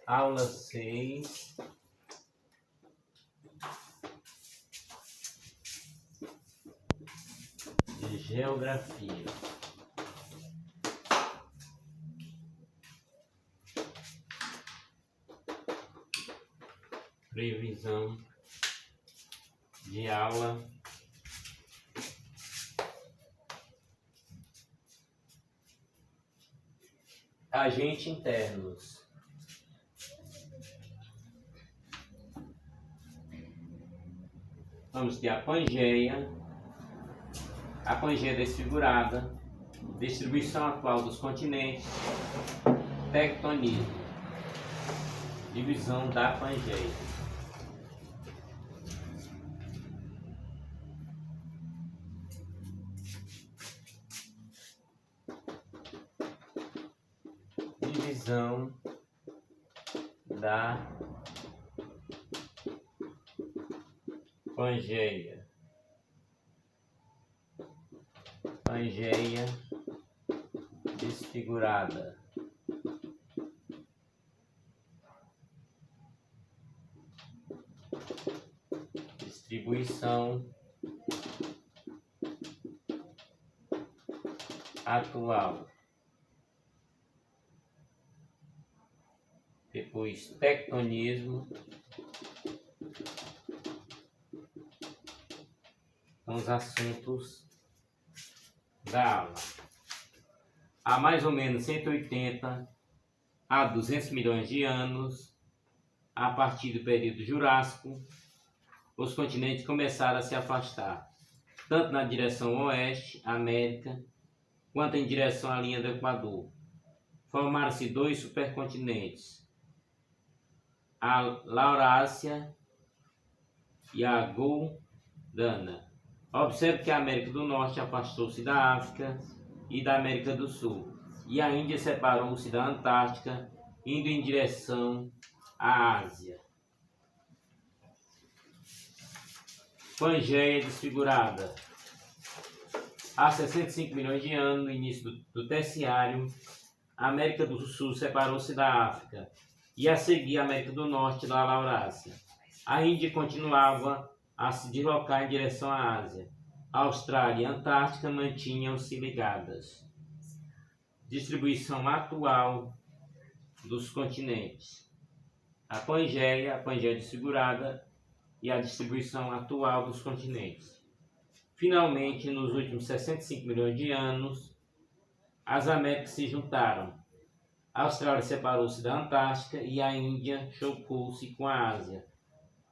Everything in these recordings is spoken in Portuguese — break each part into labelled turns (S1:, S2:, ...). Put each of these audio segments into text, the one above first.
S1: Aula 6. De Geografia. Previsão de aula. Agentes internos. Vamos ter a Pangeia desfigurada, distribuição atual dos continentes, tectonismo, divisão da Pangeia. Divisão da Pangeia. Pangeia desfigurada. Distribuição atual. Depois, tectonismo. São os assuntos da aula. Há mais ou menos 180 a 200 milhões de anos, a partir do período Jurássico, os continentes começaram a se afastar, tanto na direção oeste, América, quanto em direção à linha do Equador. Formaram-se dois supercontinentes, a Laurásia e a Gondwana. Observe que a América do Norte afastou-se da África e da América do Sul, e a Índia separou-se da Antártica, indo em direção à Ásia. Pangeia desfigurada. Há 65 milhões de anos, no início do Terciário, a América do Sul separou-se da África, e a seguir a América do Norte da Laurásia. A Índia continuava a se deslocar em direção à Ásia. A Austrália e a Antártica mantinham-se ligadas. Distribuição atual dos continentes. A Pangeia desfigurada e a distribuição atual dos continentes. Finalmente, nos últimos 65 milhões de anos, as Américas se juntaram. A Austrália separou-se da Antártica e a Índia chocou-se com a Ásia,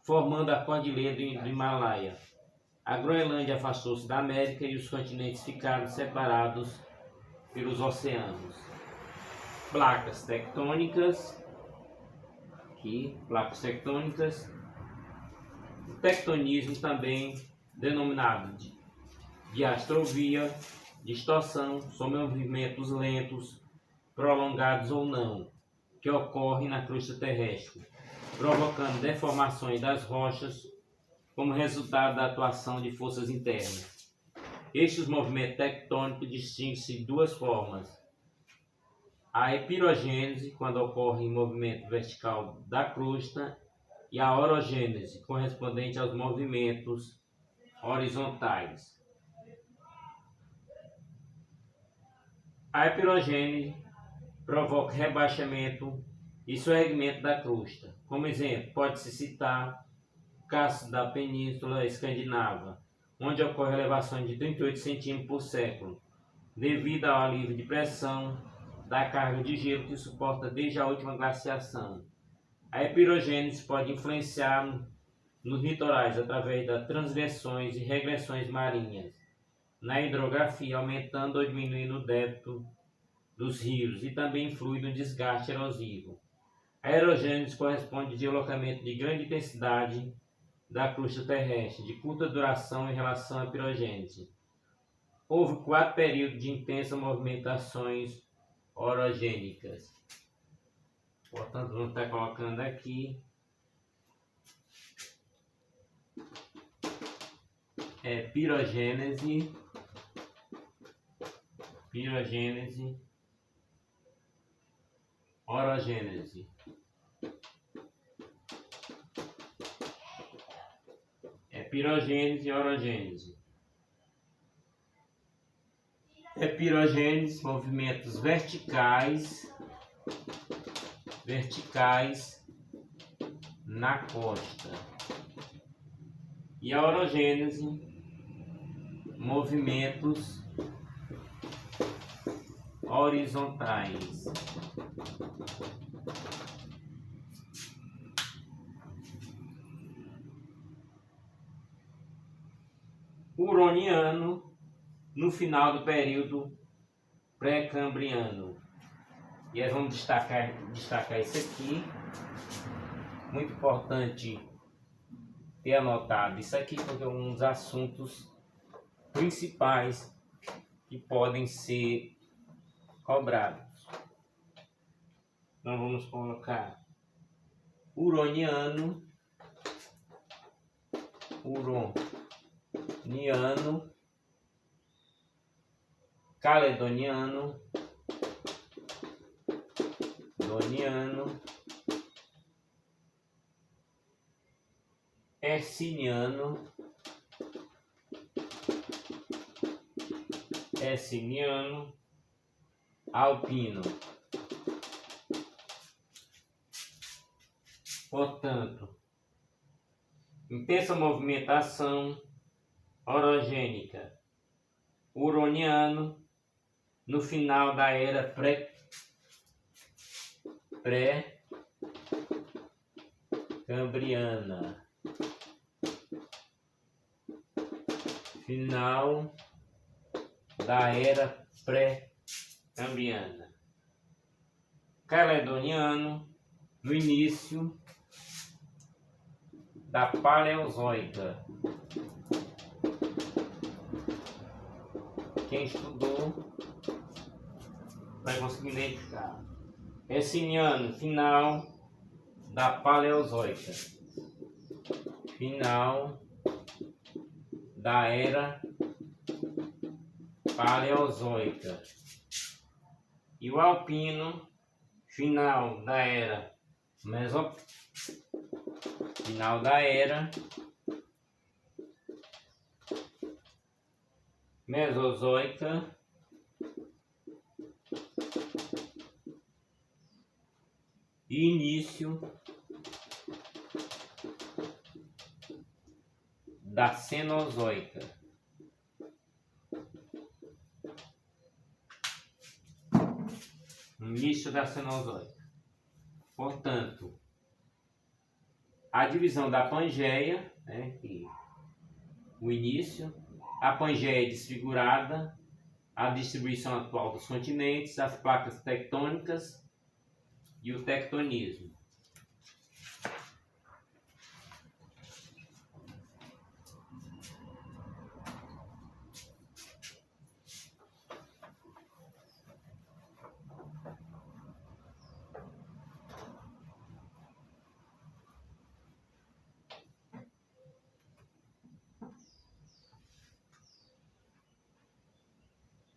S1: formando a cordilheira do Himalaia. A Groenlândia afastou-se da América e os continentes ficaram separados pelos oceanos. Placas tectônicas. Aqui, placas tectônicas. O tectonismo, também denominado de astrovia, distorção, são movimentos lentos, prolongados ou não, que ocorrem na crosta terrestre, provocando deformações das rochas como resultado da atuação de forças internas. Estes movimentos tectônicos distinguem-se de duas formas: a epirogênese, quando ocorre em movimento vertical da crosta, e a orogênese, correspondente aos movimentos horizontais. A epirogênese provoca rebaixamento e soerguimento da crosta. Como exemplo, pode-se citar o caso da Península Escandinava, onde ocorre elevação de 38 centímetros por século, devido ao alívio de pressão da carga de gelo que suporta desde a última glaciação. A epirogênese pode influenciar nos litorais através das transgressões e regressões marinhas, na hidrografia, aumentando ou diminuindo o débito dos rios, e também influi no desgaste erosivo. A erogênese corresponde ao deslocamento de grande intensidade da crosta terrestre, de curta duração em relação à epirogênese. Houve 4 períodos de intensas movimentações orogênicas. Portanto, vamos estar colocando aqui pirogênese, orogênese. Pirogênese e orogênese. Pirogênese, movimentos verticais na costa. E a orogênese, movimentos horizontais. Huroniano, no final do período pré-cambriano. E aí vamos destacar isso aqui. Muito importante ter anotado isso aqui, porque é um dos assuntos principais que podem ser cobrados. Então vamos colocar huroniano, caledoniano, herciniano, alpino. Portanto, intensa movimentação orogênica, huroniano, no final da era pré-cambriana. Final da era pré-cambriana. Caledoniano, no início da Paleozoica. Quem estudou vai conseguir identificar. Herciniano, final da Paleozoica. Final da era Paleozoica. E o alpino, final da era Mesozoica e início da Cenozoica. Início da Cenozoica. Portanto, a divisão da Pangeia, o início, a Pangeia desfigurada, a distribuição atual dos continentes, as placas tectônicas e o tectonismo.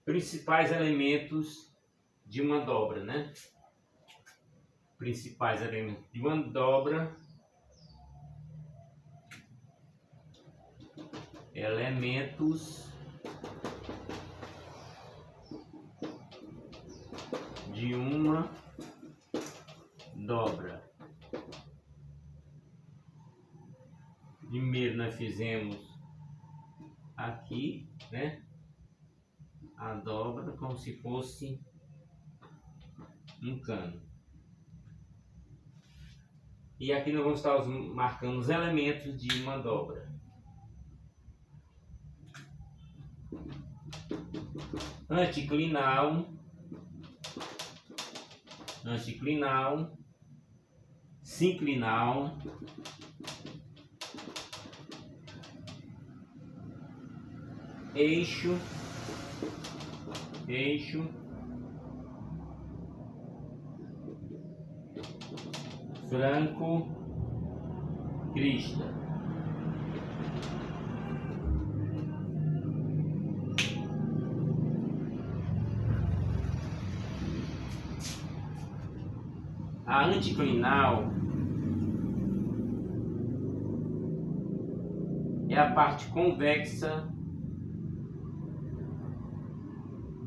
S1: Principais elementos de uma dobra, Principais elementos de uma dobra. Elementos de uma dobra. Primeiro nós fizemos aqui, a dobra como se fosse um cano. E aqui nós vamos estar marcando os elementos de uma dobra. Anticlinal, sinclinal, eixo, franco, crista. A anticlinal é a parte convexa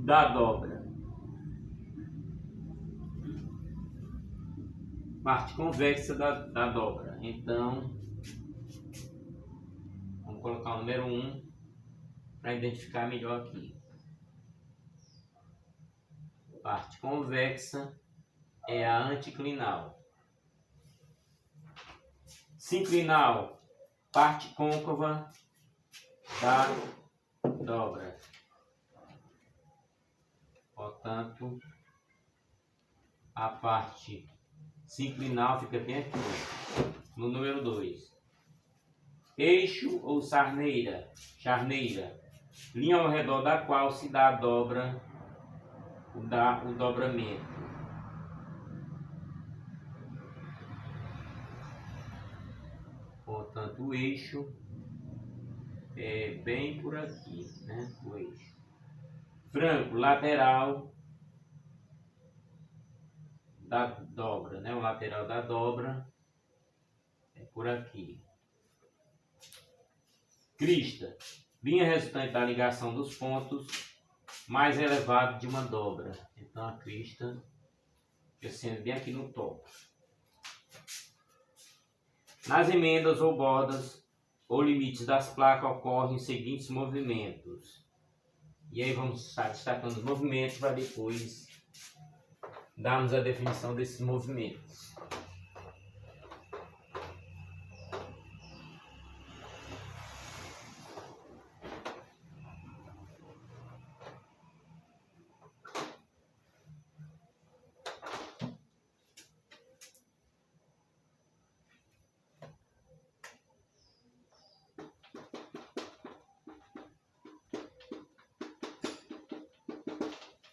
S1: da dobra. Parte convexa da dobra. Então, vamos colocar o número 1 para identificar melhor aqui. Parte convexa é a anticlinal. Sinclinal, parte côncava da dobra. Portanto, a parte sinclinal fica bem aqui, no número 2. Eixo ou charneira, linha ao redor da qual se dá a dobra, o dobramento. Portanto, o eixo é bem por aqui, né? O eixo. Franco, lateral da dobra, né? O lateral da dobra é por aqui. Crista, linha resultante da ligação dos pontos mais elevado de uma dobra. Então a crista fica sendo bem aqui no topo. Nas emendas ou bordas ou limites das placas ocorrem os seguintes movimentos. E aí vamos estar destacando os movimentos para depois darmos a definição desses movimentos.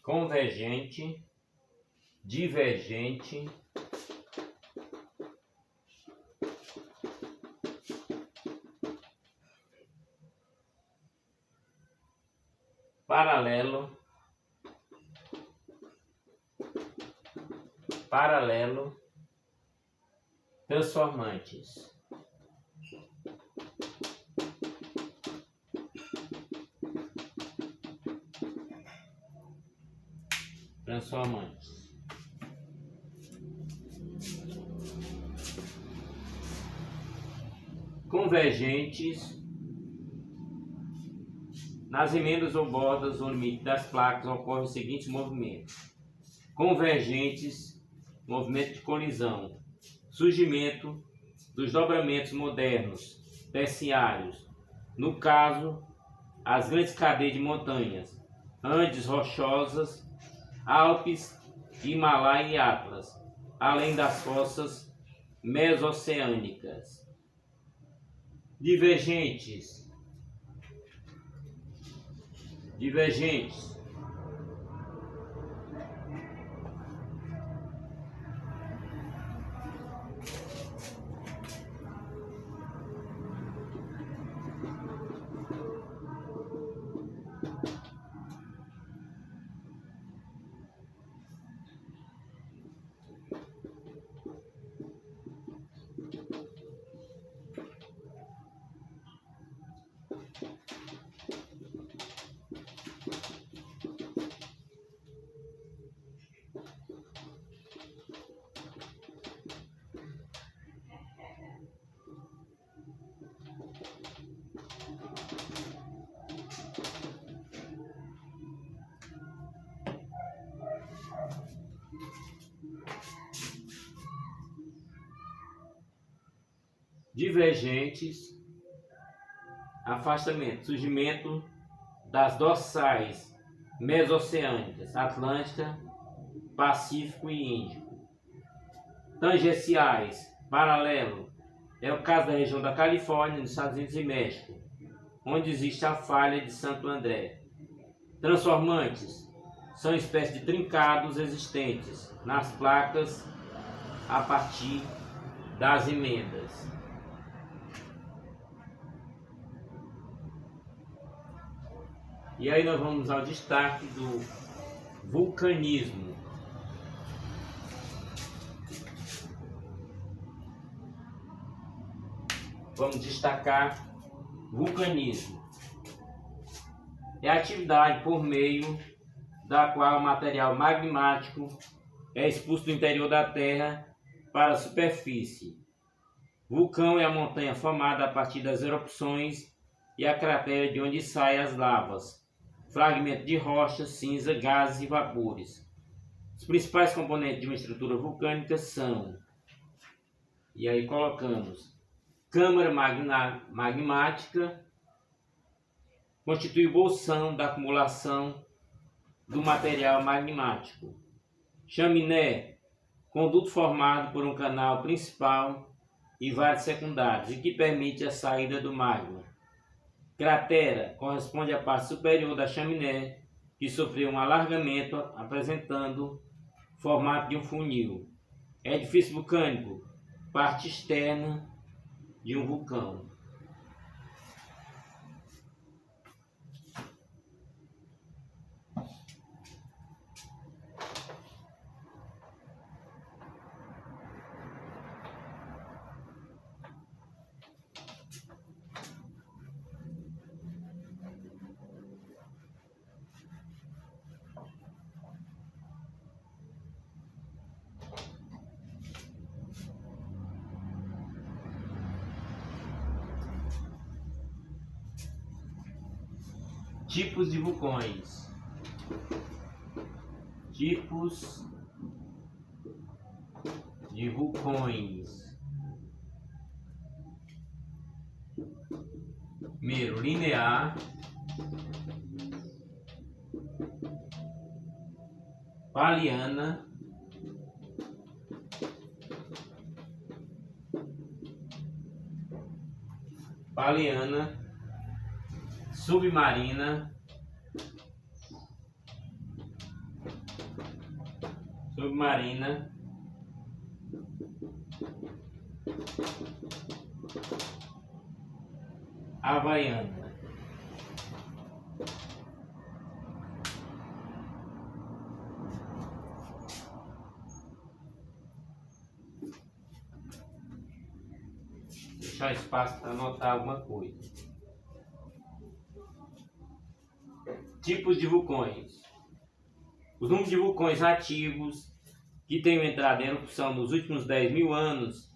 S1: Convergente, divergente, paralelo, transformantes. Convergentes. Nas emendas ou bordas ou limite das placas ocorrem os seguintes movimentos. Convergentes, movimento de colisão. Surgimento dos dobramentos modernos, terciários. No caso, as grandes cadeias de montanhas, Andes rochosas, Alpes, Himalaia e Atlas, além das fossas mesoceânicas. Divergentes. Divergentes, afastamento, surgimento das dorsais mesoceânicas, Atlântica, Pacífico e Índico. Tangenciais, paralelo, é o caso da região da Califórnia, nos Estados Unidos e México, onde existe a falha de Santo André. Transformantes, são espécies de trincados existentes nas placas a partir das emendas. E aí nós vamos ao destaque do vulcanismo. Vamos destacar Vulcanismo é a atividade por meio da qual o material magmático é expulso do interior da Terra para a superfície. Vulcão é a montanha formada a partir das erupções e a cratera de onde saem as lavas, fragmentos de rocha, cinza, gases e vapores. Os principais componentes de uma estrutura vulcânica são, e aí colocamos, câmara magmática, constitui o bolsão da acumulação do material magmático. Chaminé, conduto formado por um canal principal e vários secundários, e que permite a saída do magma. Cratera corresponde à parte superior da chaminé, que sofreu um alargamento, apresentando formato de um funil. Edifício vulcânico, parte externa de um vulcão. Tipos de vulcões. Tipos de vulcões. Primeiro, linear, paliana, submarina, havaiana. Deixar espaço para anotar alguma coisa. Tipos de vulcões. Os números de vulcões ativos que tenham entrado em erupção nos últimos 10.000 anos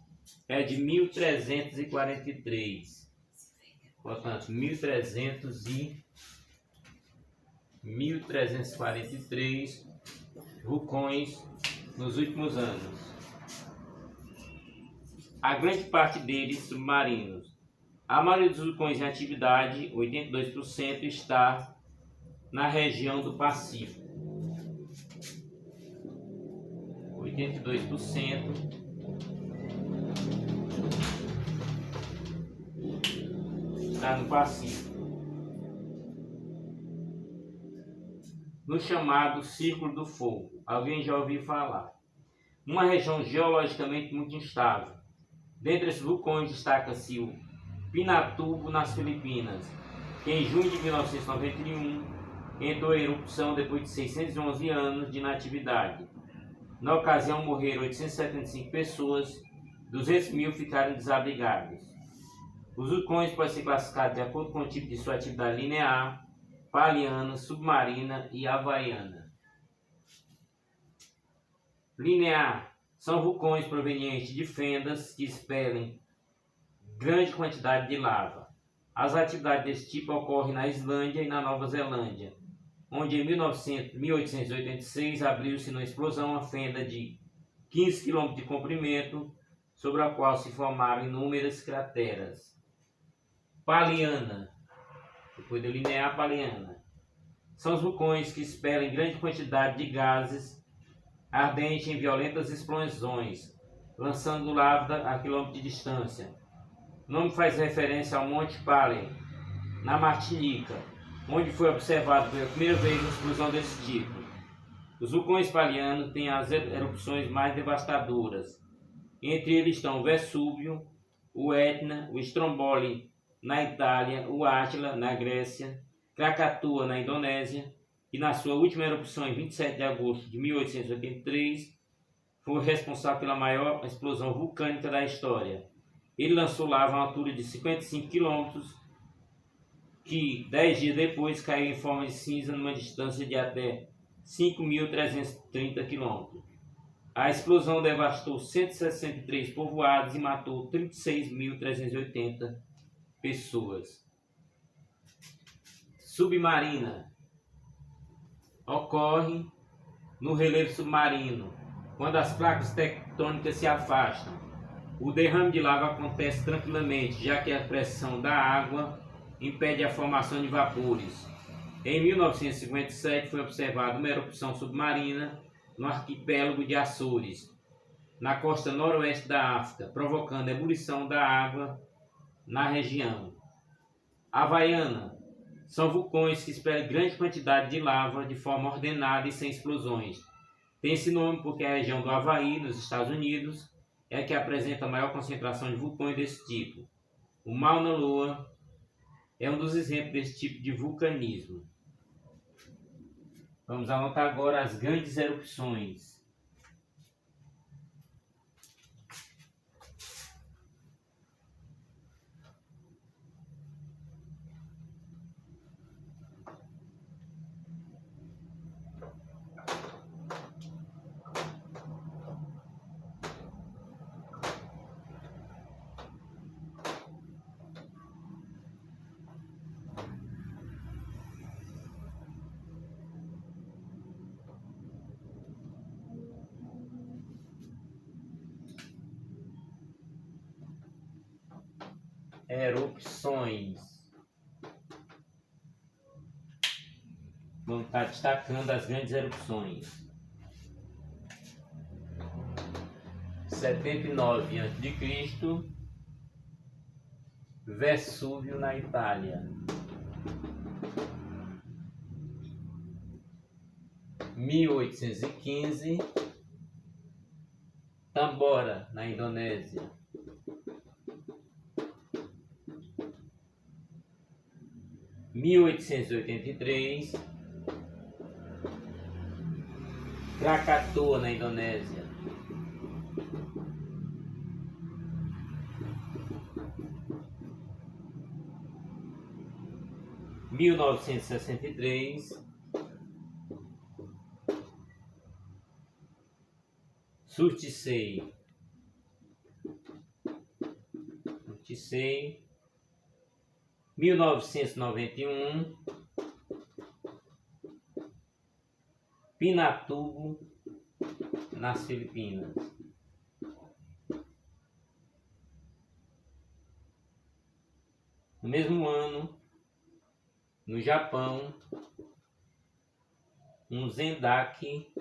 S1: é de 1.343. Portanto, 1.343 vulcões nos últimos anos. A grande parte deles submarinos. A maioria dos vulcões em atividade, 82%, está na região do Pacífico. 82% está no Pacífico. No chamado Círculo do Fogo. Alguém já ouviu falar? Uma região geologicamente muito instável. Dentre esses vulcões destaca-se o Pinatubo, nas Filipinas, que em junho de 1991 entrou em erupção depois de 611 anos de inatividade. Na ocasião morreram 875 pessoas, 200.000 ficaram desabrigados. Os vulcões podem ser classificados de acordo com o tipo de sua atividade linear, paliana, submarina e havaiana. Linear são vulcões provenientes de fendas que expelem grande quantidade de lava. As atividades desse tipo ocorrem na Islândia e na Nova Zelândia, onde em 1886 abriu-se na explosão uma fenda de 15 km de comprimento, sobre a qual se formaram inúmeras crateras. Paliana, depois do linear, paliana, são os vulcões que expelem grande quantidade de gases ardentes em violentas explosões, lançando lava a quilômetros de distância. O nome faz referência ao Monte Palen, na Martinica, onde foi observado pela primeira vez uma explosão desse tipo. Os vulcões palianos têm as erupções mais devastadoras. Entre eles estão o Vesúvio, o Etna, o Stromboli na Itália, o Átila na Grécia, Krakatoa na Indonésia, e na sua última erupção em 27 de agosto de 1883 foi responsável pela maior explosão vulcânica da história. Ele lançou lava a uma altura de 55 km que 10 dias depois caiu em forma de cinza numa distância de até 5.330 km. A explosão devastou 163 povoados e matou 36.380 pessoas. Submarina. Ocorre no relevo submarino, quando as placas tectônicas se afastam. O derrame de lava acontece tranquilamente, já que a pressão da água impede a formação de vapores. Em 1957 foi observada uma erupção submarina no arquipélago de Açores, na costa noroeste da África, provocando ebulição da água na região. Havaiana. São vulcões que expelem grande quantidade de lava de forma ordenada e sem explosões. Tem esse nome porque a região do Havaí, nos Estados Unidos, é a que apresenta a maior concentração de vulcões desse tipo. O Mauna Loa é um dos exemplos desse tipo de vulcanismo. Vamos anotar agora as grandes erupções. Erupções. Vamos estar destacando as grandes erupções. 79 a.C., Vesúvio na Itália. 1815, Tambora na Indonésia. 1883, Krakatoa na Indonésia. 1963, Surtsey. 1991, Pinatubo, nas Filipinas. No mesmo ano, no Japão, um Zendaki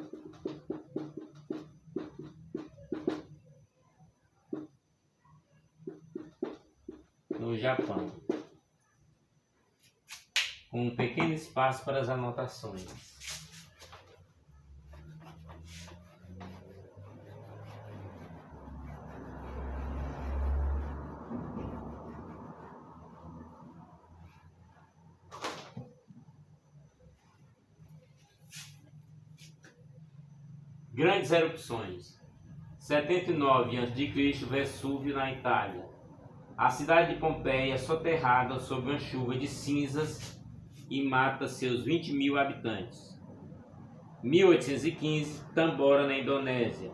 S1: no Japão, com um pequeno espaço para as anotações. Grandes erupções. 79 a.C., Vesúvio na Itália. A cidade de Pompeia é soterrada sob uma chuva de cinzas e mata seus 20.000 habitantes. 1815, Tambora na Indonésia.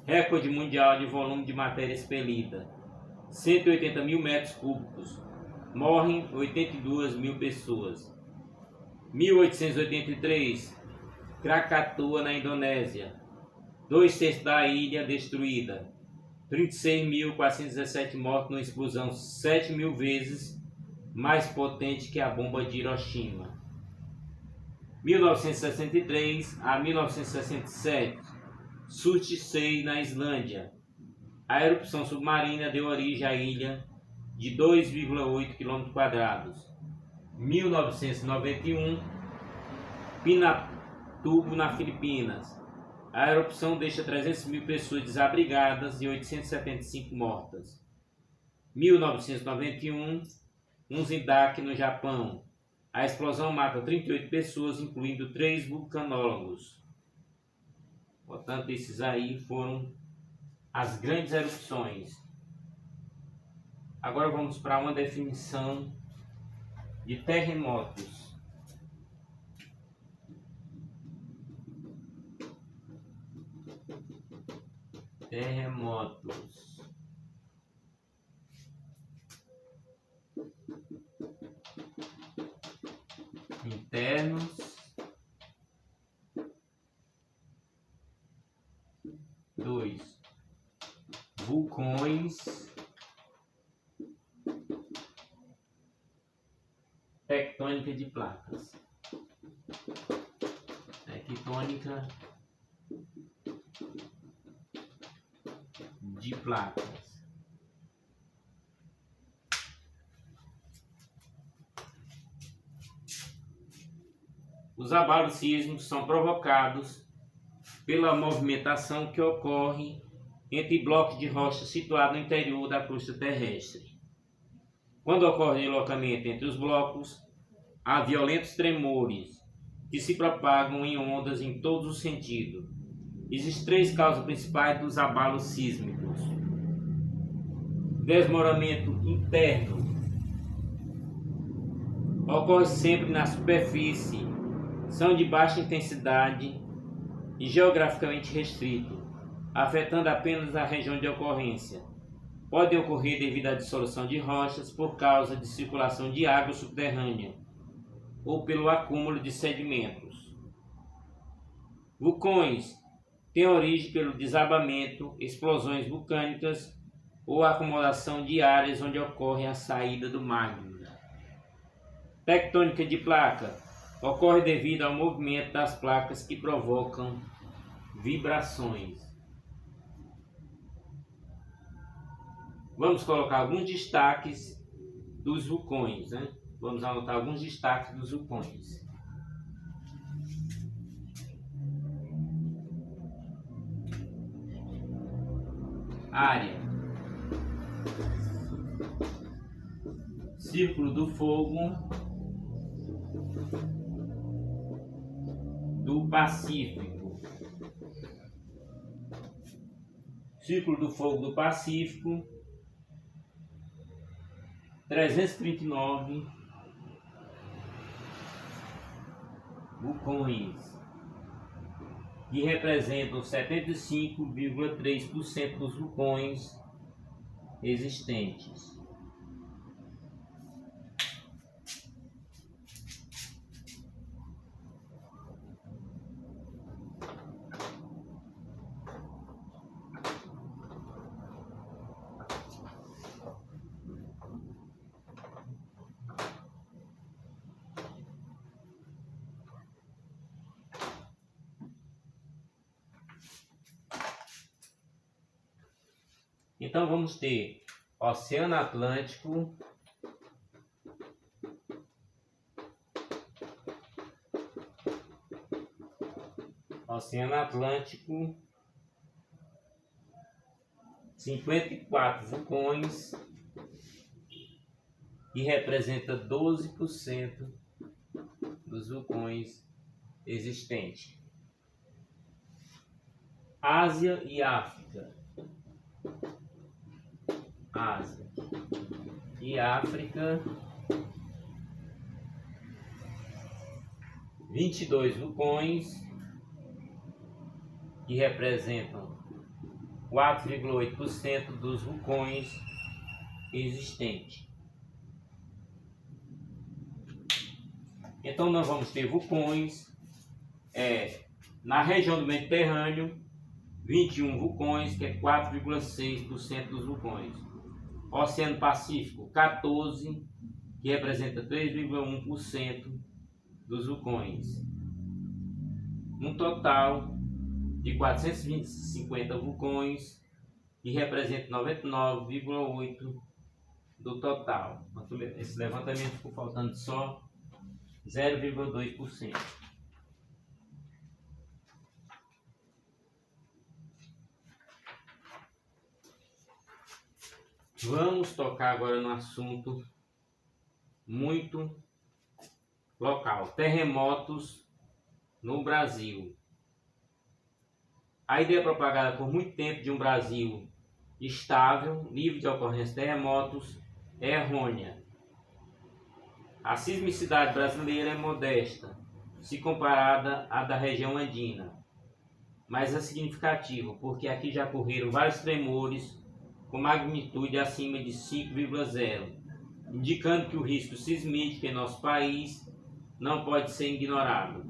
S1: Recorde mundial de volume de matéria expelida. 180.000 metros cúbicos. Morrem 82.000 pessoas. 1883, Krakatoa na Indonésia. 2/3 da ilha destruída. 36.417 mortos numa explosão 7.000 vezes mais potente que a bomba de Hiroshima. 1963 a 1967, Surtsey na Islândia. A erupção submarina deu origem à ilha de 2,8 km². 1991, Pinatubo na Filipinas. A erupção deixa 300.000 pessoas desabrigadas e 875 mortas. 1991, um Zendaki no Japão. A explosão mata 38 pessoas, incluindo 3 vulcanólogos. Portanto, esses aí foram as grandes erupções. Agora vamos para uma definição de terremotos. Internos. 2. Vulcões tectônica de placas. Tectônica de placas. Os abalos sísmicos são provocados pela movimentação que ocorre entre blocos de rocha situados no interior da crosta terrestre. Quando ocorre o deslocamento entre os blocos, há violentos tremores que se propagam em ondas em todos os sentidos. Existem 3 causas principais dos abalos sísmicos: desmoronamento interno, ocorre sempre na superfície, são de baixa intensidade e geograficamente restrito, afetando apenas a região de ocorrência. Pode ocorrer devido à dissolução de rochas por causa de circulação de água subterrânea ou pelo acúmulo de sedimentos. Vulcões têm origem pelo desabamento, explosões vulcânicas ou acomodação de áreas onde ocorre a saída do magma. Tectônica de placa ocorre devido ao movimento das placas que provocam vibrações. Vamos colocar alguns destaques dos vulcões, né? Vamos anotar alguns destaques dos vulcões. Área: Círculo do Fogo do Pacífico. Círculo do Fogo do Pacífico, 339 vulcões, que representam 75,3% dos vulcões existentes. Então vamos ter Oceano Atlântico, Oceano Atlântico, 54 vulcões, que representa 12% dos vulcões existentes. Ásia e África. Ásia e África, 22 vulcões, que representam 4,8% dos vulcões existentes. Então nós vamos ter vulcões na região do Mediterrâneo, 21 vulcões, que é 4,6% dos vulcões. Oceano Pacífico, 14, que representa 3,1% dos vulcões. Um total de 450 vulcões, que representa 99,8% do total. Esse levantamento ficou faltando só 0,2%. Vamos tocar agora no assunto muito local: terremotos no Brasil. A ideia propagada por muito tempo de um Brasil estável, livre de ocorrência de terremotos, é errônea. A sismicidade brasileira é modesta, se comparada à da região andina, mas é significativo, porque aqui já ocorreram vários tremores com magnitude acima de 5,0, indicando que o risco sísmico em nosso país não pode ser ignorado.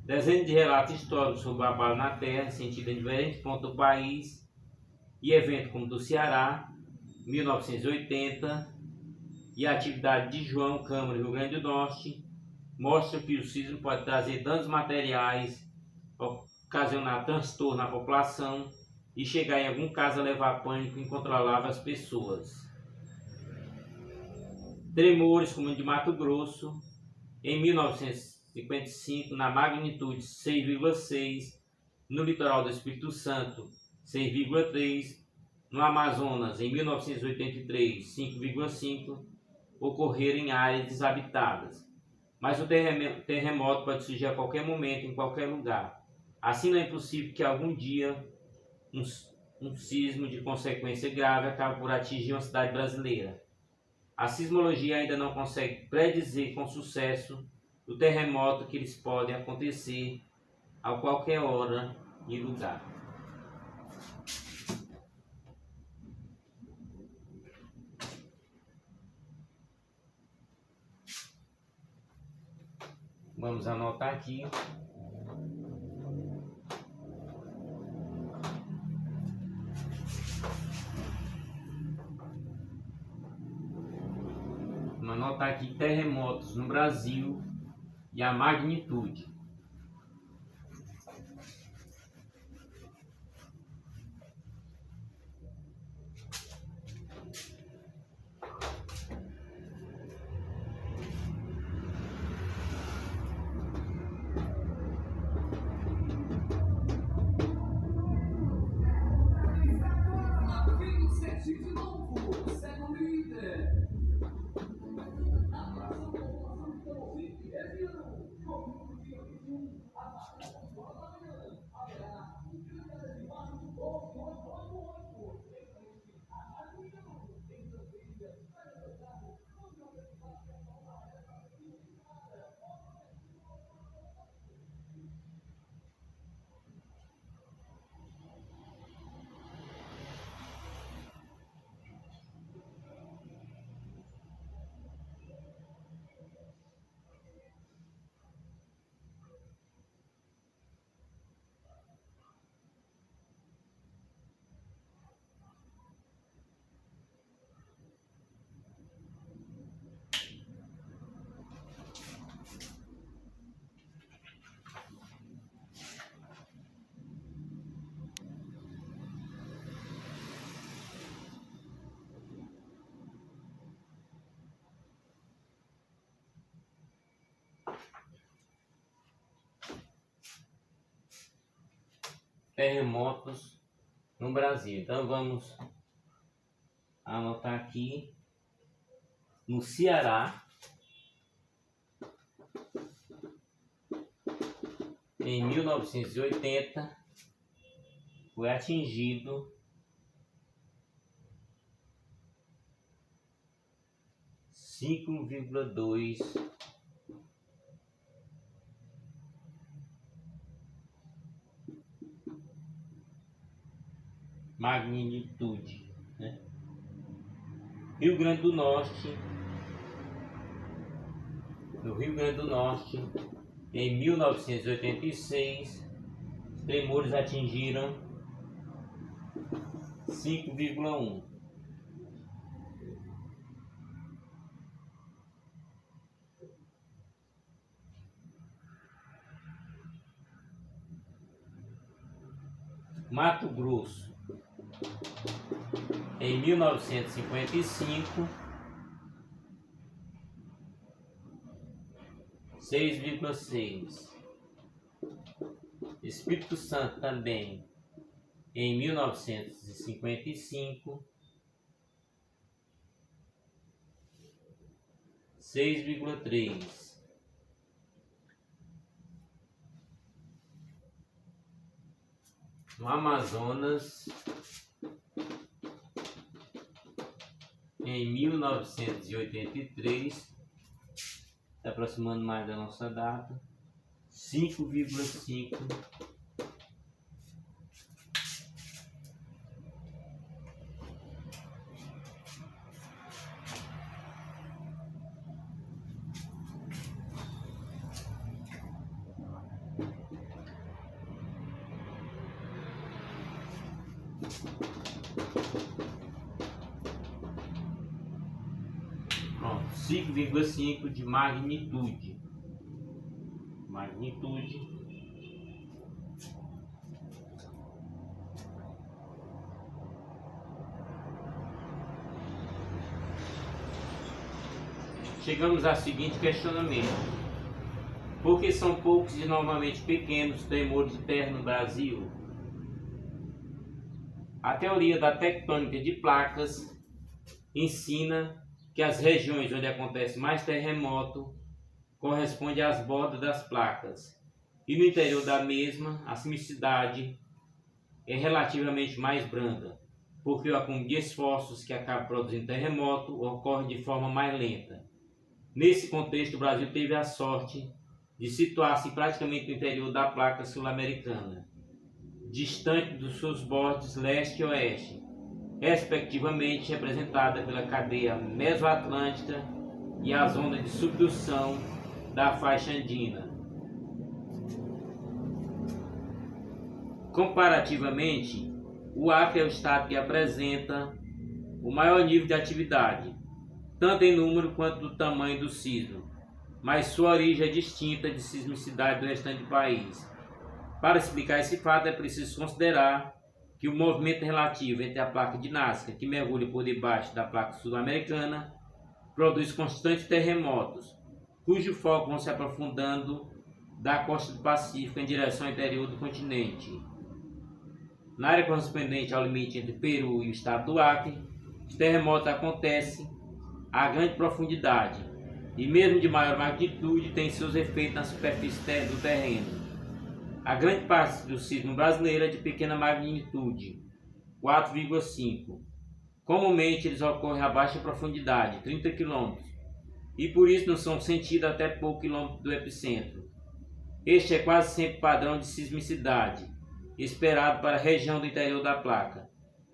S1: Dezenas de relatos históricos sobre o abalo na Terra, sentido em diferentes pontos do país, e eventos como do Ceará, 1980, e a atividade de João Câmara, Rio Grande do Norte, mostram que o sismo pode trazer danos materiais, ocasionar transtorno na população e chegar em algum caso a levar pânico incontrolável às pessoas. Tremores como o de Mato Grosso, em 1955, na magnitude 6,6, no litoral do Espírito Santo, 6,3, no Amazonas, em 1983, 5,5, ocorreram em áreas desabitadas. Mas o terremoto pode surgir a qualquer momento, em qualquer lugar. Assim, não é impossível que algum dia um sismo de consequência grave acabe por atingir uma cidade brasileira. A sismologia ainda não consegue predizer com sucesso o terremoto que eles podem acontecer a qualquer hora e lugar. Vamos anotar aqui. Vamos anotar aqui terremotos no Brasil e a magnitude. Terremotos no Brasil. Então vamos anotar aqui no Ceará, em 1980, foi atingido 5,2 magnitude, né? Rio Grande do Norte, no Rio Grande do Norte, em 1986, os tremores atingiram 5,1. Mato Grosso, em 1955, 6,6. Espírito Santo também, em 1955, 6,3. No Amazonas, em 1983, Está aproximando mais da nossa data. 5,5. Pronto, 5,5 de magnitude. Chegamos ao seguinte questionamento: por que são poucos e normalmente pequenos tremores de terra no Brasil? A teoria da tectônica de placas ensina que as regiões onde acontece mais terremoto correspondem às bordas das placas, e no interior da mesma a sismicidade é relativamente mais branda, porque o acúmulo de esforços que acaba produzindo terremoto ocorre de forma mais lenta. Nesse contexto, o Brasil teve a sorte de situar-se praticamente no interior da placa sul-americana, distante dos seus bordes leste e oeste, respectivamente representada pela cadeia mesoatlântica e a zona de subdução da faixa andina. Comparativamente, o Acre é o estado que apresenta o maior nível de atividade, tanto em número quanto do tamanho do sismo, mas sua origem é distinta de sismicidade do restante do país. Para explicar esse fato, é preciso considerar que o movimento relativo entre a placa de Nazca, que mergulha por debaixo da placa sul-americana, produz constantes terremotos, cujo foco vão se aprofundando da costa do Pacífico em direção ao interior do continente. Na área correspondente ao limite entre Peru e o estado do Acre, os terremotos acontecem a grande profundidade e mesmo de maior magnitude têm seus efeitos na superfície do terreno. A grande parte do sismo brasileiro é de pequena magnitude, 4,5. Comumente eles ocorrem a baixa profundidade, 30 km, e por isso não são sentidos até pouco quilômetro do epicentro. Este é quase sempre o padrão de sismicidade esperado para a região do interior da placa.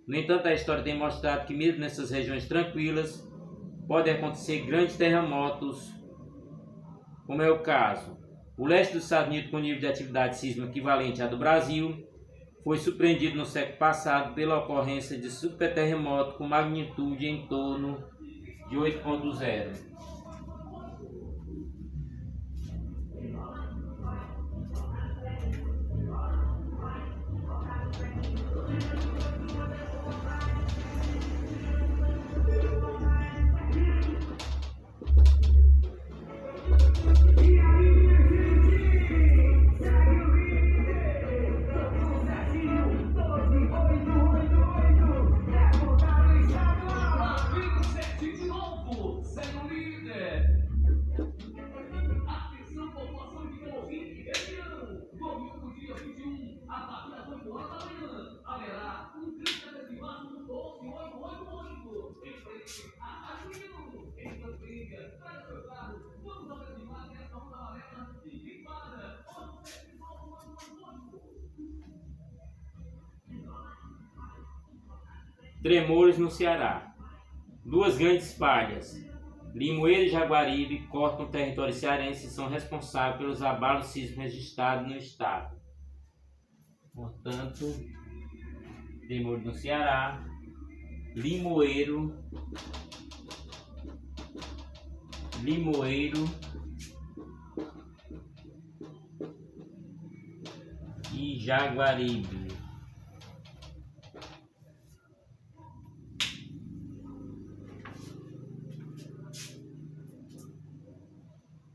S1: No entanto, a história tem mostrado que mesmo nessas regiões tranquilas podem acontecer grandes terremotos, como é o caso. O leste dos Estados Unidos, com nível de atividade sísmica equivalente à do Brasil, foi surpreendido no século passado pela ocorrência de superterremoto com magnitude em torno de 8,0. Tremores no Ceará. Duas grandes falhas, Limoeiro e Jaguaribe, cortam o território cearense e são responsáveis pelos abalos sísmicos registrados no estado. Portanto, tremores no Ceará, Limoeiro e Jaguaribe.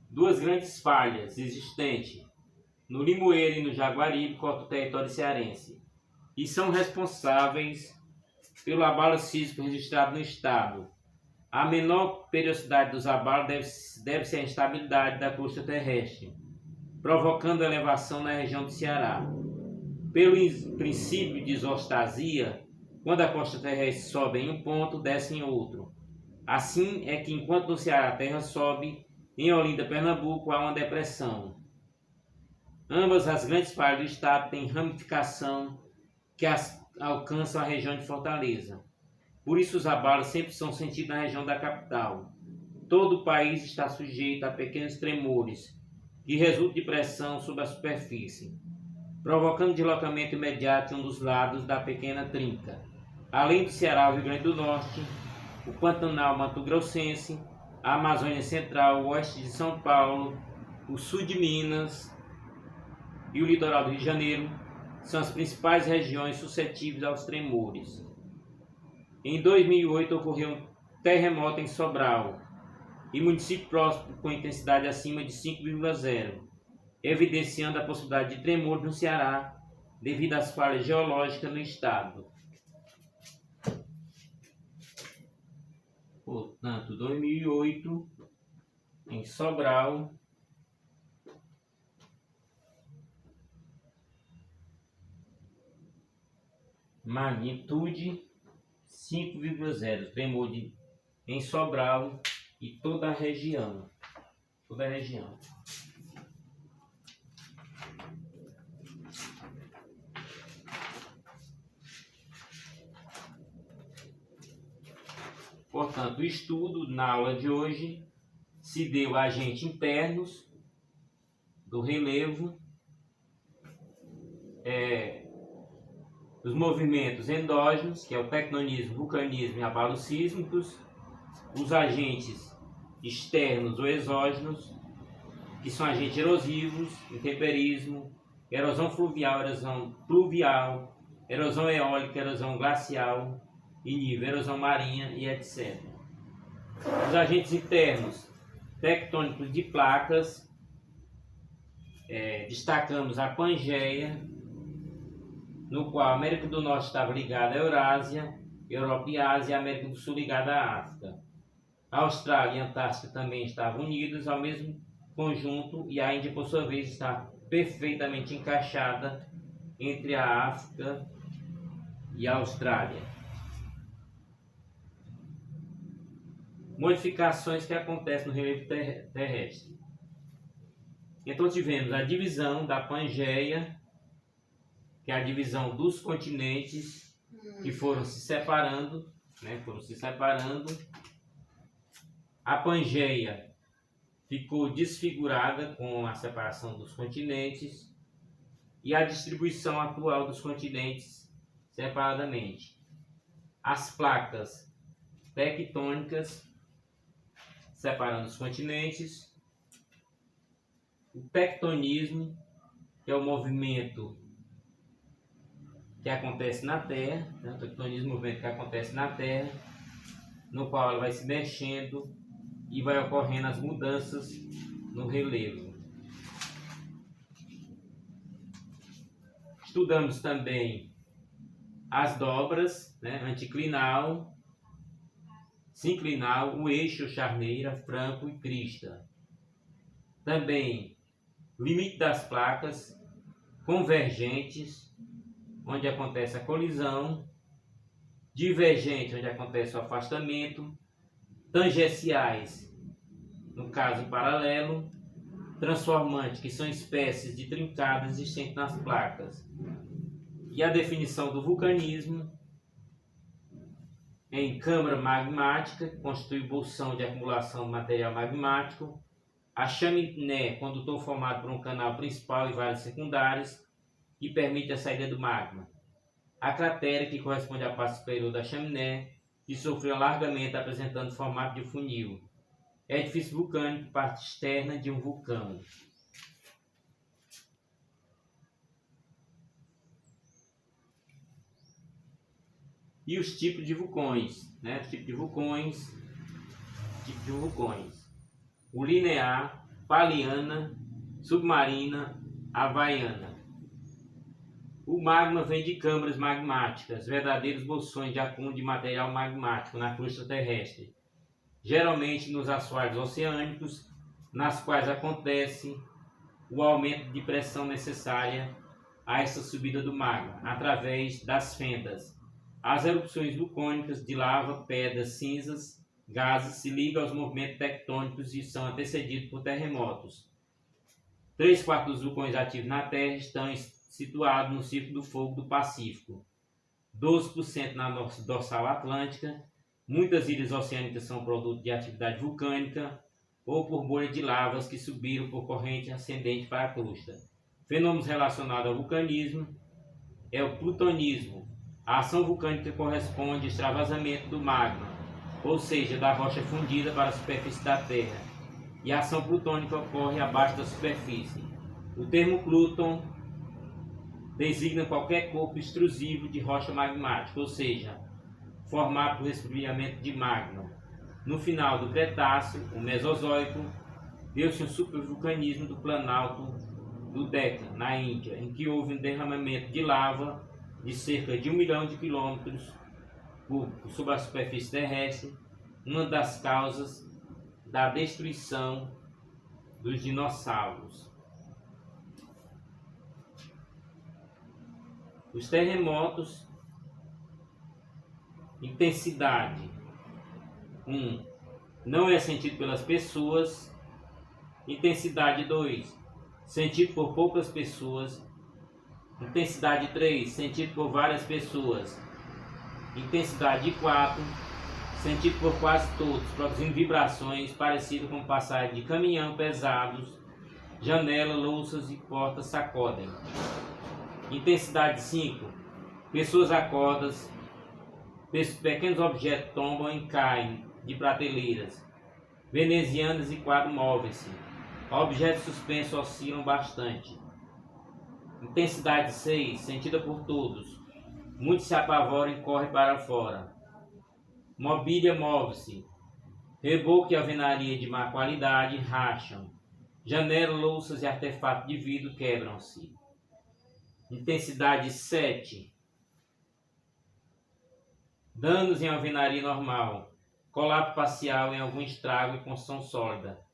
S1: Duas grandes falhas existentes no Limoeiro e no Jaguaribe cortam o território cearense e são responsáveis pelo abalo sísmico registrado no estado. A menor periodicidade dos abalos deve ser a instabilidade da crosta terrestre, provocando elevação na região do Ceará. Pelo princípio de isostasia, quando a crosta terrestre sobe em um ponto, desce em outro. Assim é que enquanto no Ceará a terra sobe, Em Olinda, Pernambuco, há uma depressão. Ambas as grandes falhas do estado têm ramificação que alcançam a região de Fortaleza. Por isso os abalos sempre são sentidos na região da capital. Todo o país está sujeito a pequenos tremores, que resultam de pressão sobre a superfície, provocando deslocamento imediato em um dos lados da pequena trinca. Além do Ceará, o Rio Grande do Norte, o Pantanal Mato-Grossense, a Amazônia Central, o oeste de São Paulo, o sul de Minas e o litoral do Rio de Janeiro são as principais regiões suscetíveis aos tremores. Em 2008 ocorreu um terremoto em Sobral e município próximo com intensidade acima de 5,0, evidenciando a possibilidade de tremor no Ceará devido às falhas geológicas no estado. Portanto, 2008 em Sobral, magnitude 5,0, tremor em Sobral e toda a região. Portanto, o estudo na aula de hoje se deu a agentes internos do relevo, os movimentos endógenos, que é o tectonismo, vulcanismo e abalos sísmicos, os agentes externos ou exógenos, que são agentes erosivos, intemperismo, erosão fluvial, erosão pluvial, erosão eólica, erosão glacial e nível, erosão marinha e etc. Os agentes internos, tectônicos de placas, destacamos a Pangeia, no qual a América do Norte estava ligada à Eurásia, Europa e Ásia, e a América do Sul ligada à África. A Austrália e a Antártica também estavam unidos ao mesmo conjunto, e a Índia, por sua vez, está perfeitamente encaixada entre a África e a Austrália. Modificações que acontecem no relevo terrestre. Então tivemos a divisão da Pangeia, que é a divisão dos continentes que foram se separando, A Pangeia ficou desfigurada com a separação dos continentes e a distribuição atual dos continentes separadamente. As placas tectônicas separando os continentes, o tectonismo, que é o movimento que acontece na Terra, o tectonismo, movimento que acontece na Terra, no qual ela vai se mexendo e vai ocorrendo as mudanças no relevo. Estudamos também as dobras, anticlinal, sinclinal, o eixo, charneira, franco e crista. Também limite das placas, convergentes, onde acontece a colisão, divergente, onde acontece o afastamento, tangenciais, no caso paralelo, transformante, que são espécies de trincadas existentes nas placas, e a definição do vulcanismo em câmara magmática, que constitui bolsão de acumulação de material magmático, a chaminé, condutor formado por um canal principal e vários secundários, que permite a saída do magma. A cratera, que corresponde à parte superior da chaminé, que sofreu alargamento apresentando formato de funil. Edifício vulcânico, parte externa de um vulcão. E os tipos de vulcões, O linear, paliana, submarina, havaiana. O magma vem de câmaras magmáticas, verdadeiros bolsões de acúmulo de material magmático na crosta terrestre, geralmente nos assoalhos oceânicos, nas quais acontece o aumento de pressão necessária a essa subida do magma, através das fendas. As erupções vulcânicas de lava, pedras, cinzas gases se ligam aos movimentos tectônicos e são antecedidos por terremotos. 3/4 dos vulcões ativos na Terra estão situados no Círculo do Fogo do Pacífico, 12% na dorsal atlântica. Muitas ilhas oceânicas são produto de atividade vulcânica ou por bolhas de lavas que subiram por corrente ascendente para a crosta. Fenômenos relacionados ao vulcanismo é o plutonismo. A ação vulcânica corresponde ao extravasamento do magma, ou seja, da rocha fundida para a superfície da Terra, e a ação plutônica ocorre abaixo da superfície. O termo Pluton designa qualquer corpo extrusivo de rocha magmática, ou seja, formado por resfriamento de magma. No final do Cretáceo, o Mesozoico, deu-se um supervulcanismo do Planalto do Deccan, na Índia, em que houve um derramamento de lava de cerca de 1 milhão de quilômetros cúbicos sobre a superfície terrestre, uma das causas da destruição dos dinossauros. Os terremotos, intensidade 1, não é sentido pelas pessoas. Intensidade 2, sentido por poucas pessoas. Intensidade 3, sentido por várias pessoas. Intensidade 4, sentido por quase todos, produzindo vibrações parecidas com passagem de caminhão pesados, janela, louças e portas sacodem. Intensidade 5, pessoas acordam, pequenos objetos tombam e caem de prateleiras venezianas e quadros movem-se. Objetos suspensos oscilam bastante. Intensidade 6, sentida por todos. Muitos se apavoram e correm para fora. Mobília move-se. Reboco e alvenaria de má qualidade racham. Janelas, louças e artefatos de vidro quebram-se. Intensidade 7. Danos em alvenaria normal. Colapso parcial em algum estrago e construção sólida.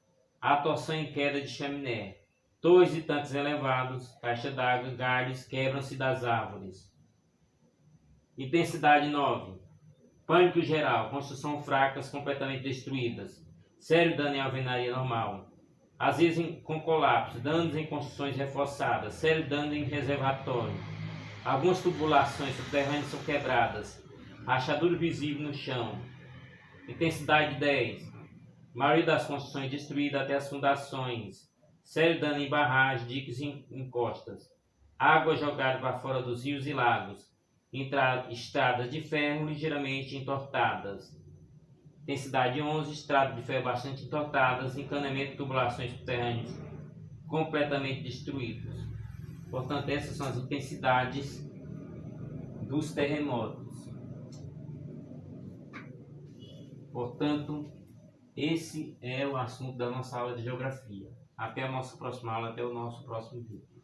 S1: Atuação em queda de chaminé. Torres e tanques elevados, caixa d'água, galhos quebram-se das árvores. Intensidade 9. Pânico geral, construção fracas completamente destruídas. Sério dano em alvenaria normal. Às vezes com colapso, danos em construções reforçadas, sério dano em reservatório. Algumas tubulações subterrâneas são quebradas. Rachadura visível no chão. Intensidade 10. Maioria das construções destruída até as fundações. Sério dano em barragens, diques e encostas. Água jogada para fora dos rios e lagos. Estradas de ferro ligeiramente entortadas. Intensidade 11. Estradas de ferro bastante entortadas. Encanamento de tubulações subterrâneas completamente destruídos. Portanto, essas são as intensidades dos terremotos. Portanto, esse é o assunto da nossa aula de geografia. Até a nossa próxima aula, até o nosso próximo vídeo.